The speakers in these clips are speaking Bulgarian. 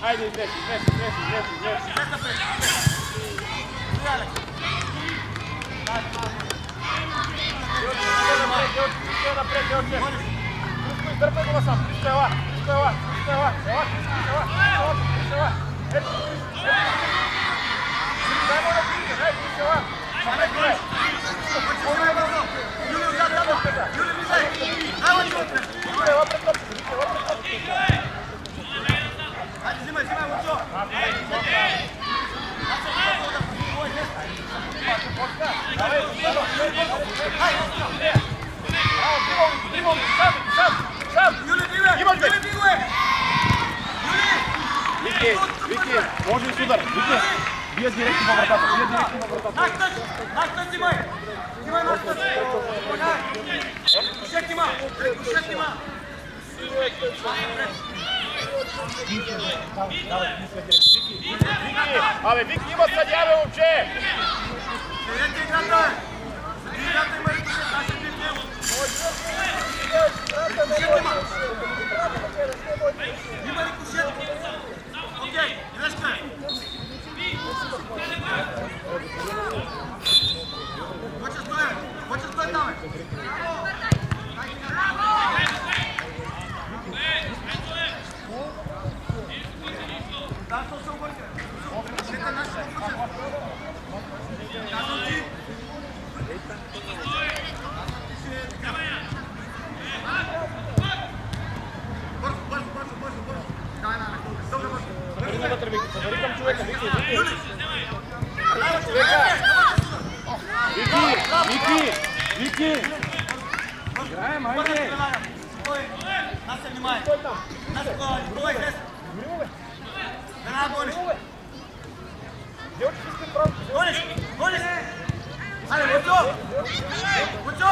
Ajde, izreši. Izdrpaj go sam, prištaj ova. Dajmo da prištaj, hajde, prištaj ova. Juli, blizaj! Ajmo čutre! Jure, opet topite. Hajde, zimaj, Vučo! Sam! Juli, biguje! Viki, može i sudar, Viki! Bija direktno po vrtatu. Naktač, zimaj! Zimaj naktač! Kušetima! Ale Viki ima sad jave uopće! Viki! Играем, айде! Нас се внимай! Нас пробай хрест! Веднага гониш! Гониш! Айде, Vučo!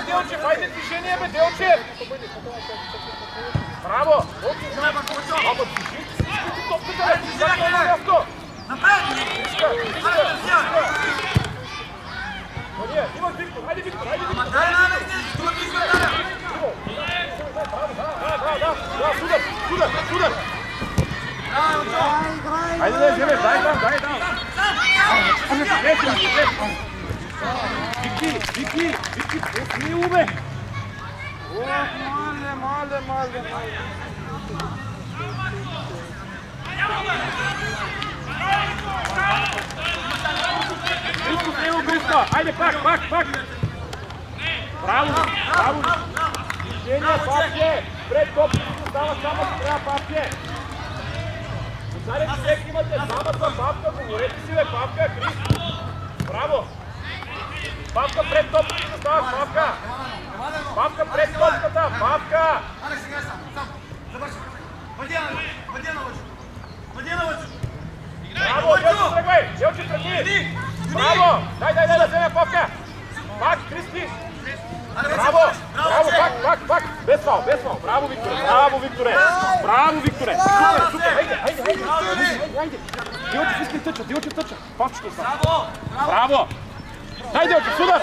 Делчев, айде движение, бе, Делчев! Браво! Абе, движи всичките топката, бе! Как е на място? Напред! Има Виктор, айде Виктор! Ама дай на мен, това ти сме дали! Судар! Айде да вземеш, дай там! Viki, смило бе! Мале! Гриста! Айде, пак! Браво! Движение, Папке! Пред топите става само, че трябва Папке! Отзаде човек имате, самата Папка, говорете си бе, Папка, Крис! Браво! Папка пред топката става, Папка! Папка пред топката, Папка! Алекс, сега сам. Завърши. Въдя на Лъчо. Браво, Делчев тръгни! Браво! Дай да вземе Папка! Пак, Кристи! Браво! Пак! Без фал! Браво, Викторе! Хайде! Делчев иска и тъча! Папчето става! Браво! Дай, Делчев, сюда!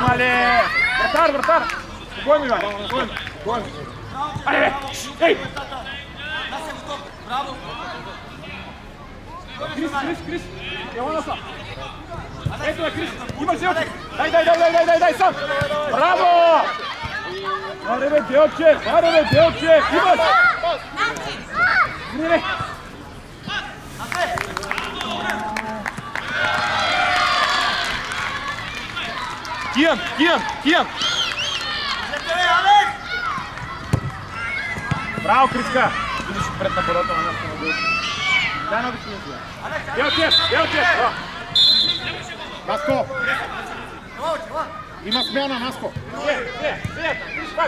Мале! Вратар! Спокойно, Иван! Спокойно! Айде, бе! Ей! Браво! Крис! Ела насам! Ето е, Крис! Имаш Делчев! Дай сам! Браво! Аре бе, Делчев! Имаш! Не! Киян! Браво, Криска! Идеш отпред на бората на място на гълче. Дай на господин Зия. Делчев! Наско! Има смяна, Наско!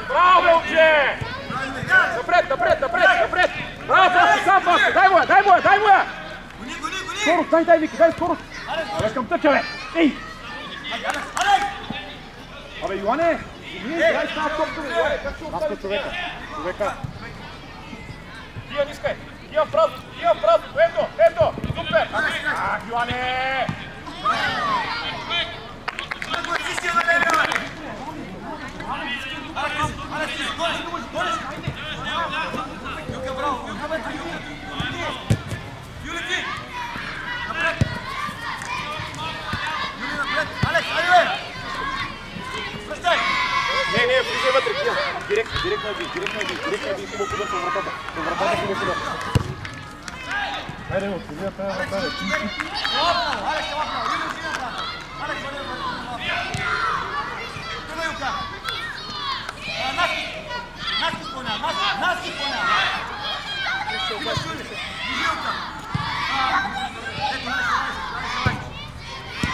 Браво, Белче! Напред! Браво, сам Павко! Дай му я! Скорост, дай, Вики, дай скорост! Абе, към тъча, бе! Ей! Абе, Йоане! Дай става топто, бе, Йоане! Как се остави? Наско, човека! Диан, искай! Диан празно! Ето! Супер! Ах, Йоане! Не, влизай вътре, Киан. Директно един, хубаво подър към вратата. Към вратата хубаво подър. Хайде, отсъдия тази врата, бе.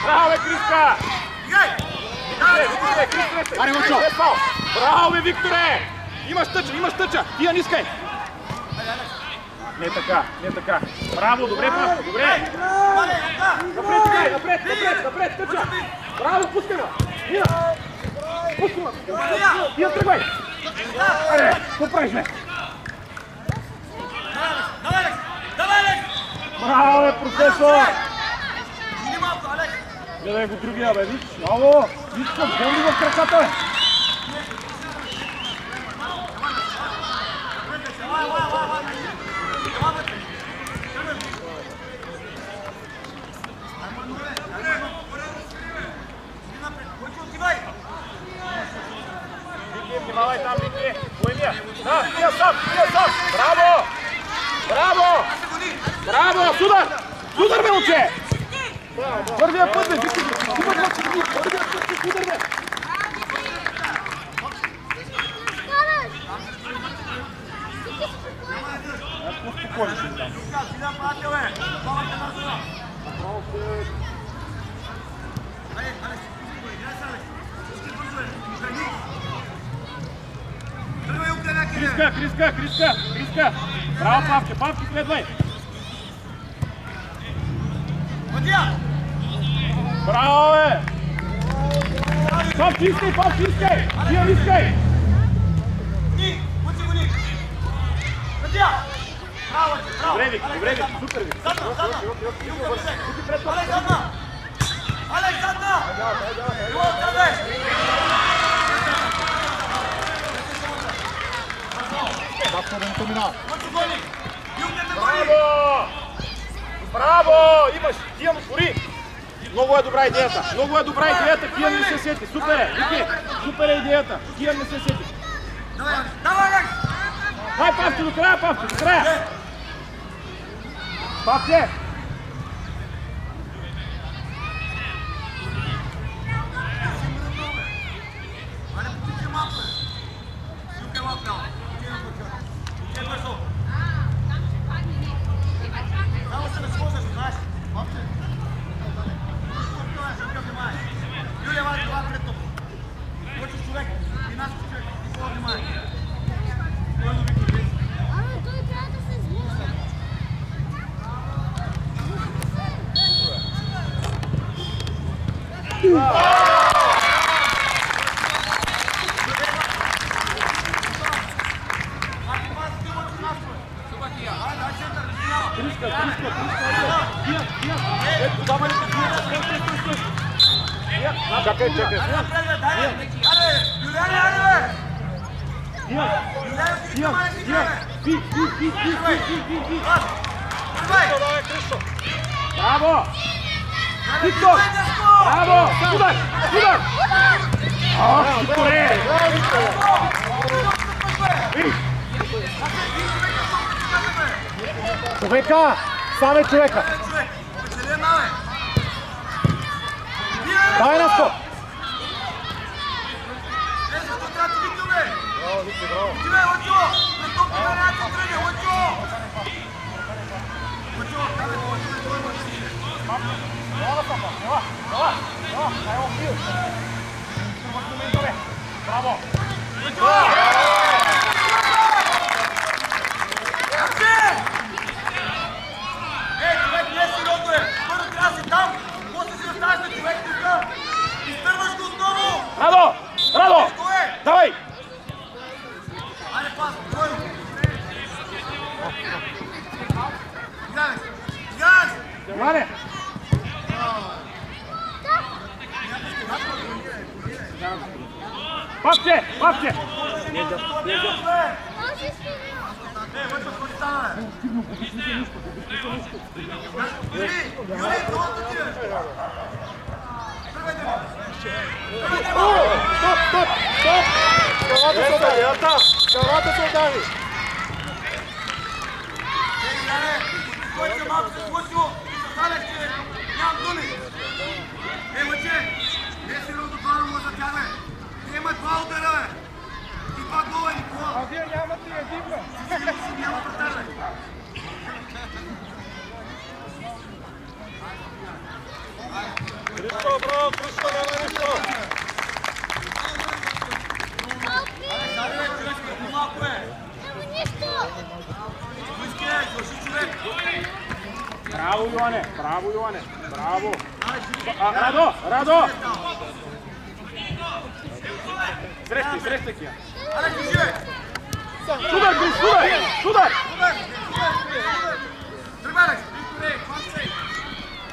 Браво, бе, Криска! Аре, Лъчо! Браво, бе, Викторе! Имаш тъча! Диан, искай! Не така. Браво, добре, Павко, добре! Напред, тъча! Браво, пускай ме! Пускай ме! Диан, тръгвай! Аре, какво правиш, бе? Браво, бе, професор! Гледай го другия, бе, виж! Браво! Виж, бомби в краката, бе! Внимавай там, Вики! Поемия! Да, тия сам! Браво! Судар, бе, момче! Първия път, бе! Вики! Първия път, судар, бе! Аз по-спокойно ще дам. Криска! Браво, Павки, следвай! Браво, бе! Павки, искай! Диан, искай! Добре, Вики, супер, Вики! Александър! Браво! Имаш! Диан, отвори! Много е добра идеята! Диан не се сети! Супер е! Вики! Супер е идеята! Диан не се сети! Давай! Дай, Павче, до края! Павче! Чакай. Браво! Виктор! Браво! Удар! Викторе! Човека! Сам е човека! Дай на скоп! Браво! Браво! Човек, не е сериозно е! Първо трябва да си там, после си оставаш на човек тук! Изтърваш го отново! Радо! Радо! Давай! Айде пас, спокойно! Играй! Играй! Иване! Папче! Папче! Вътре, какво ти стана, бе? Юли, долу ти е! Тръгвайте! Стоп, стоп, стоп! Скалата се удари! Скалата се удари! Който се малко се случило и се станах, че нямам думи! Мъче! Не е сериозно това да му затягаме! Те имат два удара, бе! И два гола и кола! А вие нямате един, бе! Няма вратар, бе! Кришко, бро! Кришко, няма нищо! Аре, човек, по-малко е! Поиски е, свърши човек! Браво, Йоане! Браво, Йоане! Браво! Радо! Радо! Срещай, срещай кия! Аре, кажи, бе! Судар, Крис, судар! Судар! Тръгвай,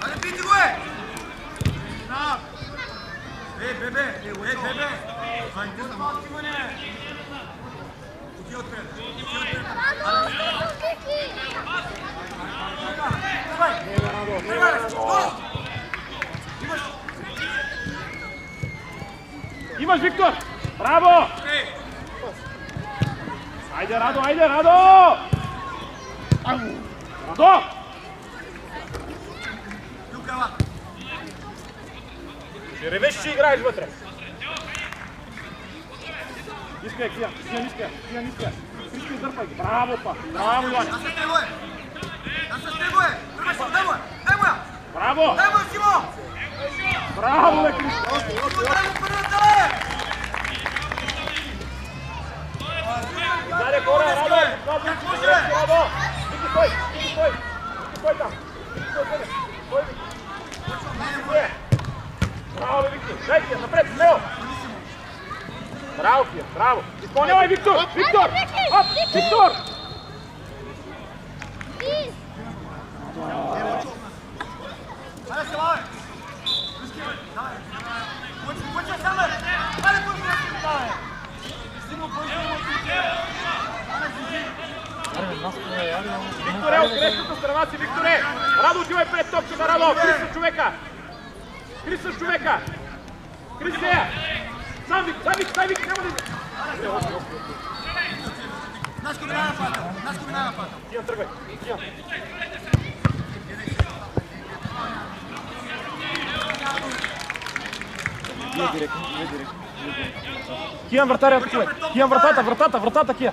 аре, бити го, е! Бебе! Бебе! Това е интересно малко имане! Ходи отпред! Имаш, Виктор! Браво! Айде, Радо, айде, Радо! Радо! Ще ревеш, ще играеш вътре. Искай, Кия, ниска. Кришко, издърпай ги. Браво, па! Браво, Йоане! Аз с него е! Дай му я! Браво! Дай му я, Симо! Браво, бе, Кришко! Дай му първата, бе! Заре хора, Радо! Как може, бе? Радо! Стой там! Стой, Вики! Браво, Вики! Дай Кия, напред, смело! Браво, Кия, браво! Изпълнявай, Виктор! Виктор! Оп, Виктор! Айде се, бабе! Давай! Пъча сам, бе! Айде, пъча сам, бе! Симо, пъча му отиде! Викторе, от грешната страна си, Викторе! Радо, отивай пред топката, Радо! Крис с човека! Крис е! Сам Вик, няма да... Нас комбинава напада! Киян, тръгвай! Киян! Не директно. Киян, вратаря атакувай! Киян, вратата, Кия!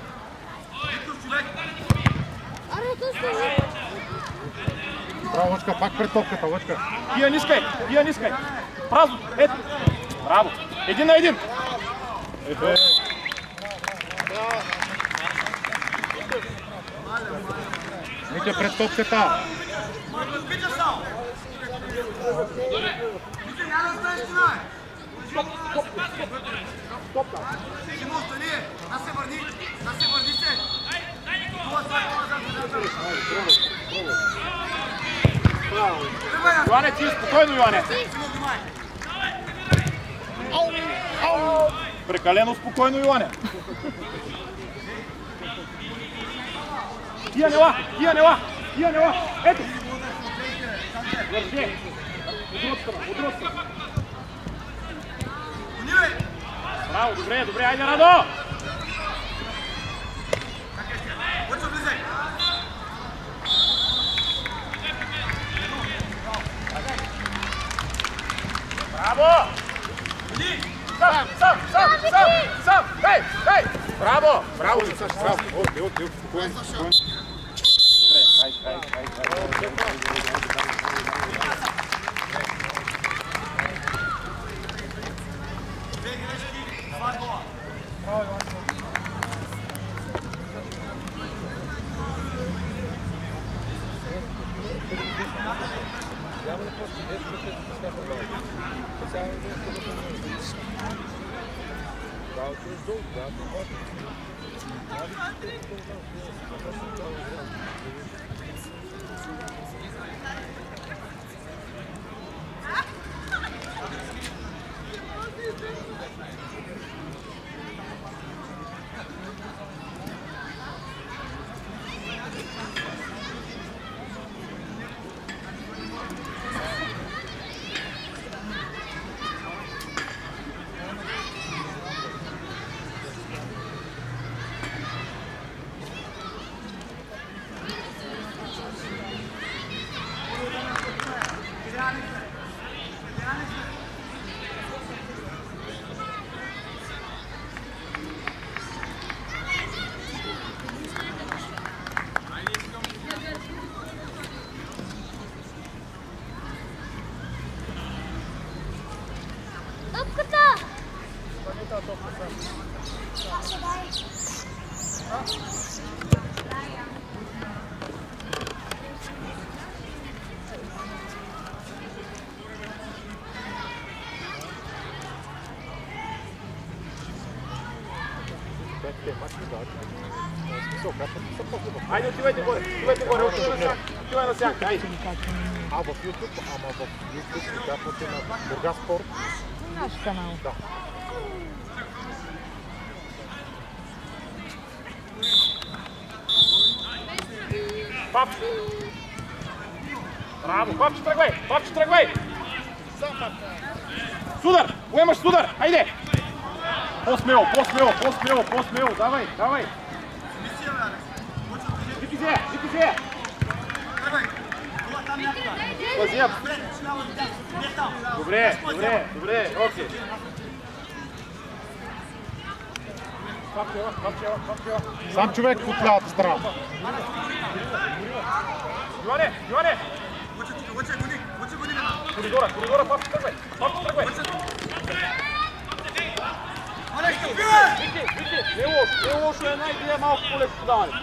Браво, Лъчка, пак пред топката, Лъчка. Киян, искай! Празно! Ето! Браво! Един на един! Митя пред топката. Пича само! Митя, няма да станеш тина, бе! Стоп! Симо, остани! Нас се върни се! Това Йоане, ти спокойно, Йоане! Прекалено спокойно, Йоане! Кия нела! Ето! Върши! От друга страна! Браво, добре, айде, Радо! Браво! Сам! Ей! Браво! Браво! Браво! Отил, спокойно. Добре, хайде. Айде, отивайте горе, отивай на сянка, айде. А в YouTube, капвате на Бургас Спорт. Наш канал. Да. Пап! Браво, папче тръгвай! Судар! Поемаш судар! Хайде! По-смело, давай! Вики се! Пазия! Добре, окей. Папчева. Сам човек от лявата страна. Йоане! Коридора, папче тръгвай! Вики, не е лошо, една идея малко по-леко подаване.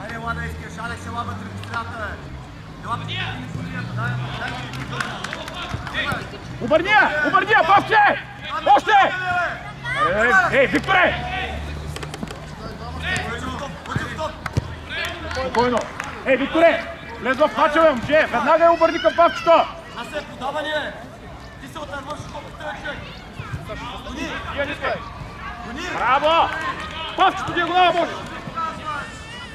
Айде, Лада, искаш, Алекс, ела вътре в страната, Обърния, папче! Още! Ей, Викторе! Спокойно! Ей, Викторе! Влез в мача, бе, момче! Веднага я обърни към папчето! Аз се подаване, бе! Ти се отърваш колкото е човек! Гони! Браво! Папчето диагонала може!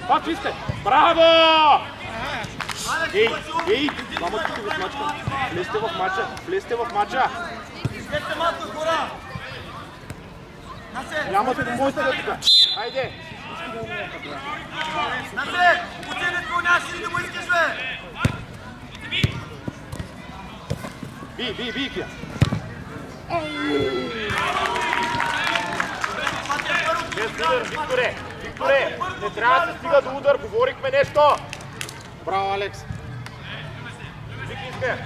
Папче искай! Браво! Ей! Двама тук в мачка! Влезте в мача! Изгледте малко хора! Няма да можете да тук! Хайде! Насе! Ученец нямаше ли да му искаш, бе? Би, Кия! Викторе! Не трябва да се стига до удар, говорихме нещо! Браво, Алекс! Вики иска!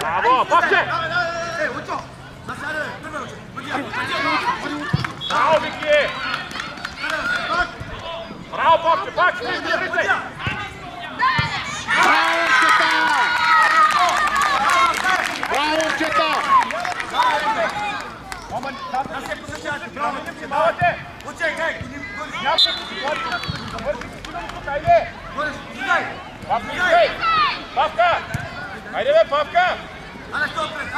Браво, папче! Ей, Учо! Насяде, тръгвай, Учо! Браво, Вики! Браво, папче, пак! Браво, момчета! Да се посъчавате, браво! Внимавате! Учей, хей! Няма да си говорите, да се завърши тук, хайде! Гореш, стигай! Папка, искай! Папка! Хайде бе, Папка! Алекс, отпред!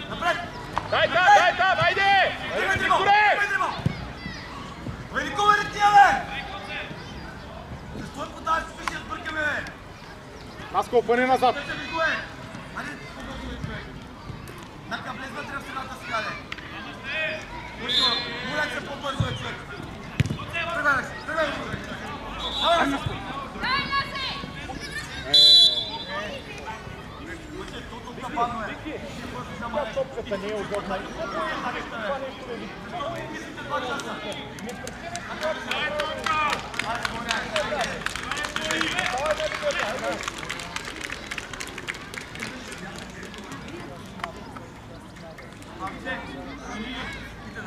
Напред! Дай, хайде! Викторе! Великова ли тия, бе? Защо е подаваш си да сбъркаме, бе? Наско, опъни назад! Айде, по-бързо, човек! Нека влез вътре в средата сега, де. Моля се по-бързо е човек. Тръгвай, тръгвай. Давай, Наско. Дай, Наси! Тук нападно е. Топката не е удобна.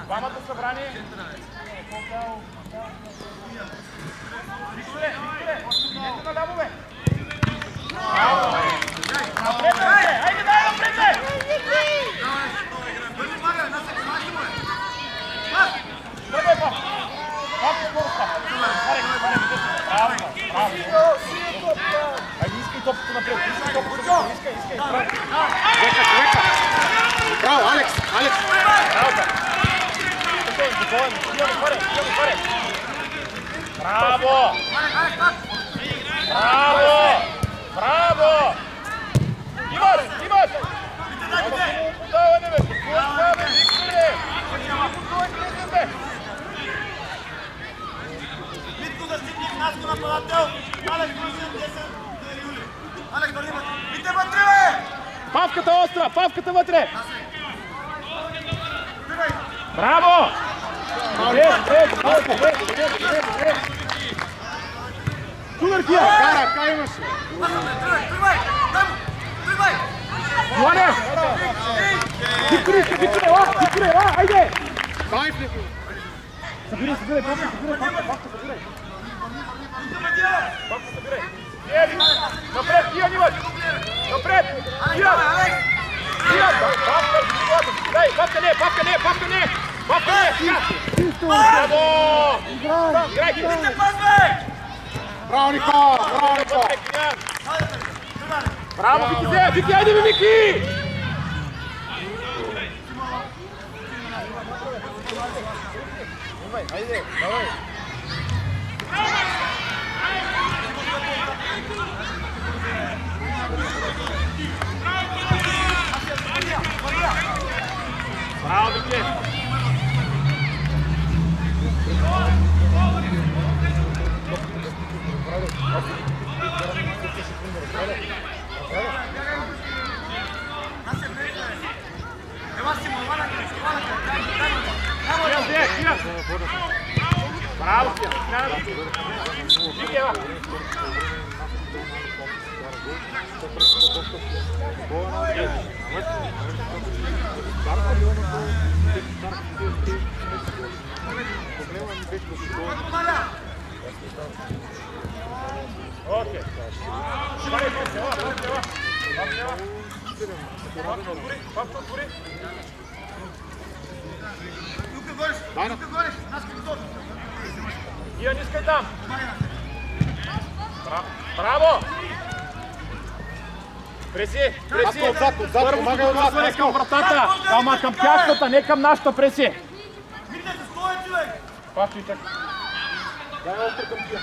Двамата събрание. Викторе, ето наляво, бе. Напред, бе! Айде, дай напред, бе! Дай, бе, Павко скоростта. Браво. Айде, искай топката напред. Искай топката напред. Искай. Човека. Браво, Алекс! Браво, бе. Спокойно. Горе. Браво! Имаш! Ама хубаво подаване, бе! Какво бе, Викторе? Митко да стигне в Наско нападател. Алекс, Грузин, 10 юли. Алекс, дали вътре. Вите вътре, бе! Павката остра! Павката вътре! Браво! Супер, Кия! Кара имаш! Тръгвай! Йоане! Викторе, айде! Дай в него! Събирай, Павка, събирай! Напред, Кия, Ниваш! Напред! Кия! Павка не! Браво! Играй ги! Браво, Никола! Браво, Вики, айде бе, Вики! Айде, давай! Браво, Вики! Браво, Кия! Окей. Павко, отвори. Тук гориш, Наско готов. Иан, искай там. Браво! Преси! Отзад, помагай отзад! Към вратата, ама към тяхната, не към нашата, преси! Митне се стоя, човек! Павко и така. Дай остър към Кия!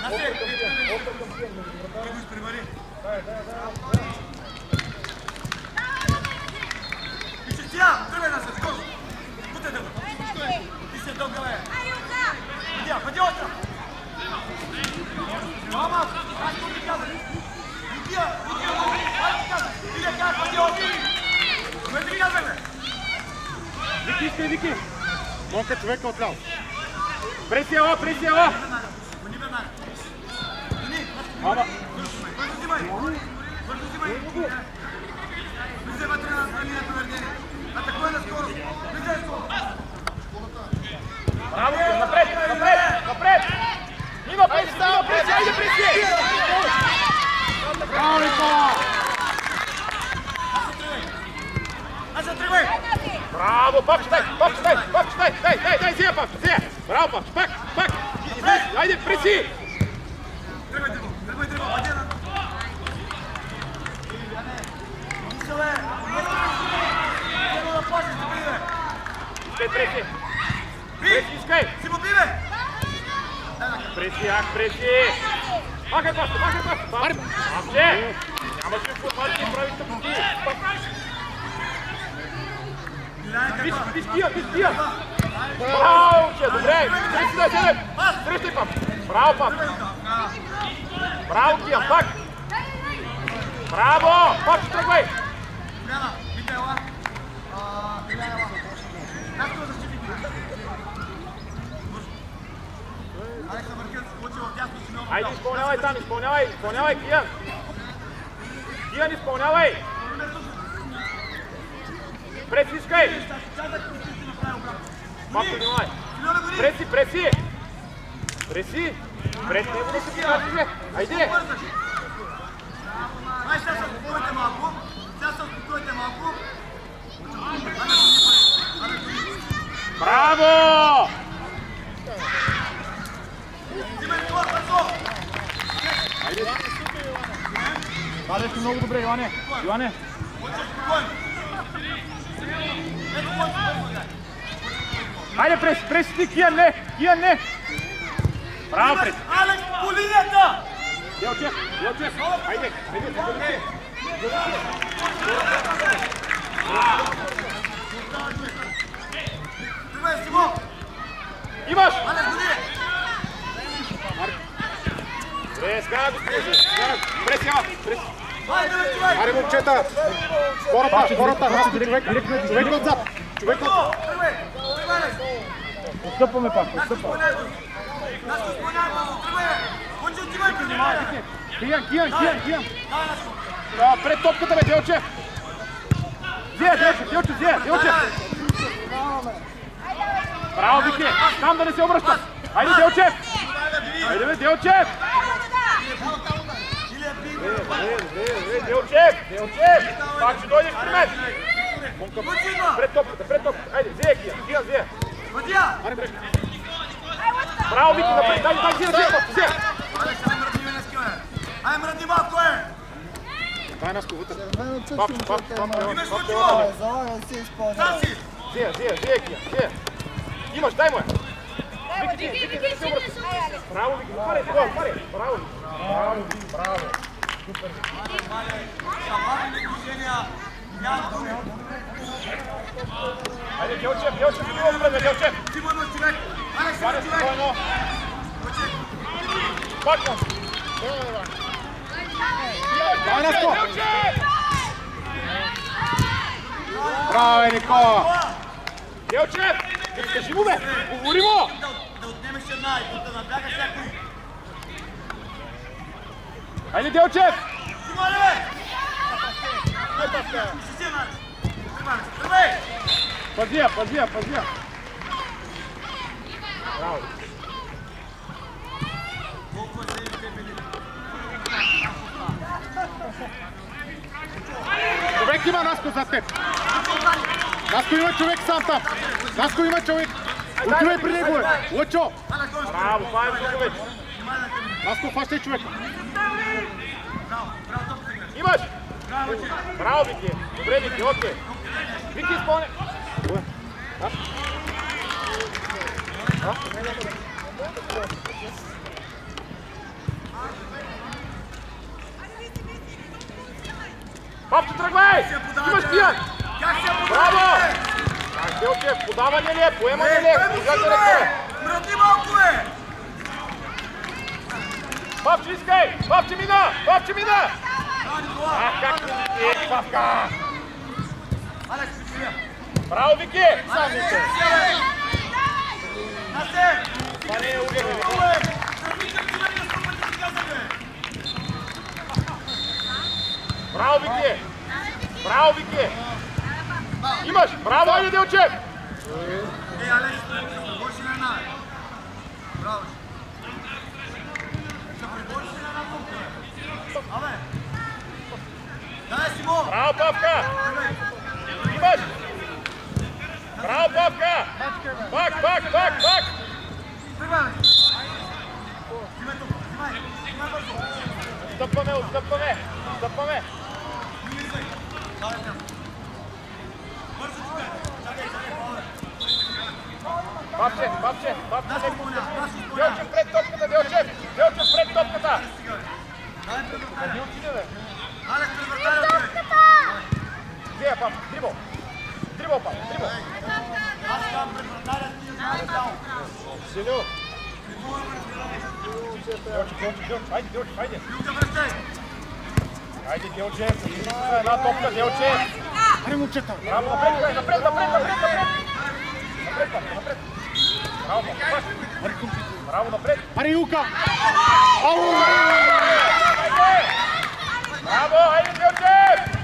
Ти го изпревари. Пише тя! Тръгвай на се, скоро! Путай да го! Ти се дълга, бе! Пъди остра! Мама! Аз тук ти казах! Викия! Аз ти казах! Ти да казах, пъди остра! Ме ти казах, бе! Вики! Монка човека отляво! Преси, ела! Гони, бе, мене! Ама! Бързо взимай! Влизай вътре на линията на Ардени! Атакувай на скорост! Влизай скоро! Браво, напред! Има преси, айде преси! Браво, Никола! Аз се тръгвай! Браво, Павче, дай, зия, Павче! Браво, Павче, пак! Айде, преси! Тръгвай, бъде на... Мисъле! Трябва да плащаш, ще бъде, бе! Искай, преси! Искай! Си му би, бе! Преси! Махай, Павче! Нямаш ли какво това да ти правиш тъпоти? Виж Киян! Браво, че, добре! Срещай, пап! Браво, пап! Браво, Киян, пак! Браво! Пап, ще тръгвай! Айде, изпълнявай там, изпълнявай, Киян! Киян, изпълнявай! Пресискай! Папа, внимай! Преси! Пред него да се покажи! Айде! Ай, сега се успокойте малко. Браво! Айде! Падеш много добре, Йоане! Хайде, преси ти, Киян, не! Браво, преси! Алекс, по линията! Делчев! Айде! Тръгвай, Симо! Имаш! Алекс, гони! Скара го спрежи! Преси! Айде, бе, човек! Аре, момчета! Скората! Човек отзад! Тръгвай, Алекс! Отстъпваме пак, Тръгвай! Кончи, отивай, Киян! Пред топката, бе, Делчев! Делчев! Браво, Вики! Там да не се обръщат! Айде, Делчев! Айде, бе, Делчев! Делчев! Пак ще дойдеш при мен! Пред топката! Айде, взе, Киян! Браво, Вики, напред! Дай, взе! Ай, мради малко е! Дай Наско вътре. Пап! Залага си изпълнява. Сам си! Взе, Киян! Имаш, дай му е! Вики, браво, Вики! Отваряй! Браво! Супер! Забавени движения! Няма думи! Айде, Делчев! Делчев! Сигурно човек! Алекс, Ваня, човек! спокойно! Пак му! Дай Наско! Браво, Никола! Делчев! Кажи му, бе! Говори му! Да отнемеш една и да набягаш някой! Айде, Делчев! Симоне, бе! Тръгвай! Пазия! Браво! Човек има Наско зад теб! Наско има човек сам там! Наско има човек! Отивай при него, бе! Лъчо! Браво, това е много вече! Наско, фащай човека! Имаш! Браво, Вики! Добре, Вики, окей! Вики, изпълня! Папче, тръгвай! Имаш, Киян! Браво! Делчев, подаване ли е? Поемане ли е? Движете ръка! Мради малко, бе! Папче, искай! Папче мина! Как ти Папка! Алекс, причиня! Браво, Вики! Сам Вики! Насе! Това не е уверен. Браво, Вики! Имаш! Браво, айде, Делчев! Ей, Алекс, прибориш на една, бе! Браво! Ще прибориш на една тупка, бе! Абе! Дай, Симо! Браво, Папка! Имаш! Браво, Папка! Пак! Тръгвай, бе! Взимай тук, взимай бързо! Отстъпваме! Бързо, човек! Чакай, Папче! Нас изпълня! Делчев пред топката! Дай превърталя! Не отиде, бе! Алекс, превърталя, човек! Вие, пап, дрибъл, пап, дрибъл! Василю! Хайде, Делчев, хайде! Хайде, Делчев! Една топка, Делчев! Аре, момчета! Браво, напред! Напред! Браво, напред! Аре, Илка! Ау! Браво, хайде, Делчев!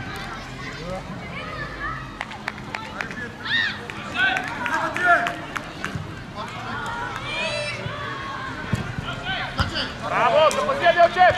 Браво, запази, Делчев!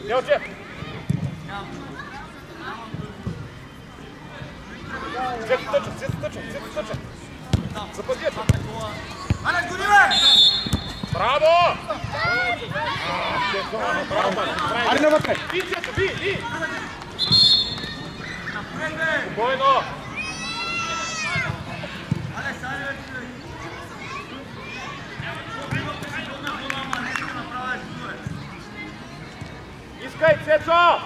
Делчев! Цецо! Запази! Браво! Аре, навътре! Ви, Цецо, ви! Спокойно! Искай, Цецо!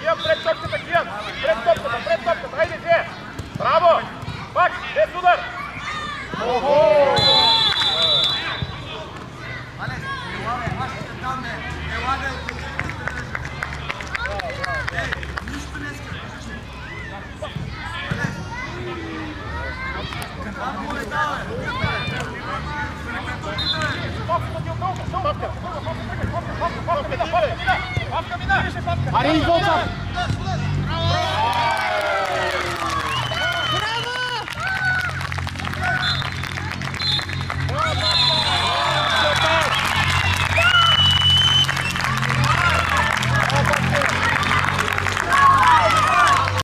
Киям, пред топката, Киям! Пред топката, хайде, де! Браво! Пак, без удар! Охо! Ales, ела, бе, аз ще там, бе. Ела, бе,